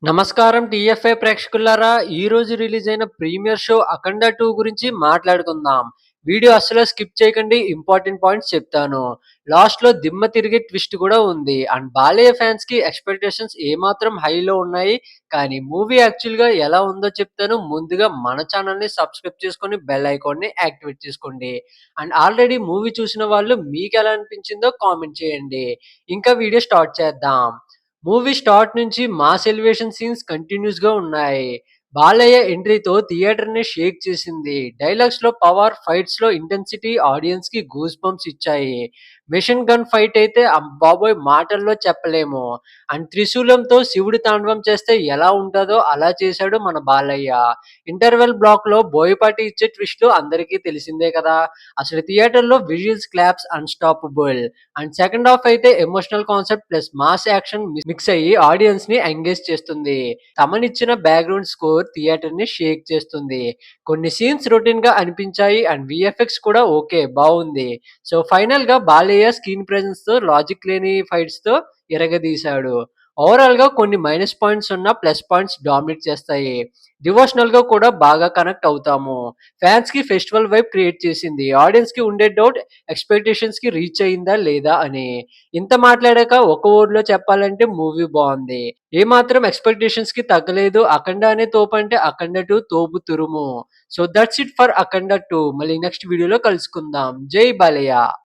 నమస్కారం టీఎఫ్ఐ ప్రేక్షకులారా! ఈరోజు రిలీజ్ అయిన ప్రీమియర్ షో 'అఖండ 2' గురించి మాట్లాడుకుందాం. వీడియో అస్సలు స్కిప్ చేయకండి. ఇంపార్టెంట్ పాయింట్స్ చెప్తాను. లాస్ట్‌లో దిమ్మ తిరిగే ట్విస్ట్ కూడా ఉంది. అండ్ బాలయ్య ఫ్యాన్స్‌కి ఎక్స్‌పెక్టేషన్స్ ఏమాత్రం హైలో ఉన్నాయి. కానీ మూవీ యాక్చువల్‌గా ఎలా ఉందో చెప్తాను. ముందుగా మన ఛానెల్‌ని సబ్స్క్రైబ్ చేసుకొని బెల్ ఐకాన్‌ని యాక్టివేట్ చేసుకోండి. అండ్ ఆల్రెడీ మూవీ చూసిన వాళ్ళు మీకెలా అనిపించిందో కామెంట్ చేయండి. ఇంకా వీడియో స్టార్ట్ చేద్దాం. మూవీ స్టార్ట్ నుంచి మాస్ ఎలివేషన్ సీన్స్ కంటిన్యూస్‌గా ఉన్నాయి. బాలయ్య ఎంట్రీతో థియేటర్‌ని షేక్ చేసింది. డైలాగ్స్‌లో పవర్, ఫైట్స్‌లో ఇంటెన్సిటీ ఆడియన్స్‌కి గూస్ బంప్స్ ఇచ్చాయి. మెషిన్ గన్ ఫైట్ అయితే అమ్మబాబోయ్! మాటల్లో చెప్పలేము. అండ్ త్రిశూలంతో శివుడు తాండవం చేస్తే ఎలా ఉంటదో అలా చేశాడు మన బాలయ్య. ఇంటర్వెల్ బ్లాక్‌లో బోయపాటి ఇచ్చే ట్విస్ట్‌లు అందరికీ తెలిసిందే కదా! అసలు థియేటర్‌లో whistles, claps unstoppable. And second half అయితే emotional concept plus mass action mix అయ్యి ఆడియన్స్ ని ఎంగేజ్ చేస్తుంది. తమనిచ్చిన బ్యాక్గ్రౌండ్ స్కోర్ థియేటర్ ని షేక్ చేస్తుంది. కొన్ని సీన్స్ రొటీన్ గా అనిపించాయి అండ్ విఎఫ్ఎక్స్ కూడా ఓకే బాగుంది. సో ఫైనల్ గా బాలయ్య స్క్రీన్ ప్రెజెన్స్ తో లాజిక్ లేని ఫైట్స్ తో ఇరగదీశాడు. ఓవరాల్ గా కొన్ని మైనస్ పాయింట్స్ ఉన్న ప్లస్ పాయింట్స్ డామినేట్ చేస్తాయి. డివోషనల్ గా కూడా బాగా కనెక్ట్ అవుతాము. ఫ్యాన్స్ కి ఫెస్టివల్ వైబ్ క్రియేట్ చేసింది. ఆడియన్స్ కి ఉండే డౌట్ ఎక్స్‌పెక్టేషన్స్ కి రీచ్ అయిందా లేదా అని. ఇంత మాట్లాడాక ఒక వర్డ్‌లో చెప్పాలంటే మూవీ బావుంది. ఏమాత్రం ఎక్స్‌పెక్టేషన్స్‌కి తగ్గలేదు. 'అఖండ' అనే తోపంటే 'అఖండ 2' తోపు తురుము. సో దట్స్ ఇట్ ఫర్ 'అఖండ 2' మళ్ళీ నెక్స్ట్ వీడియోలో కలుసుకుందాం. జై బాలయ్య!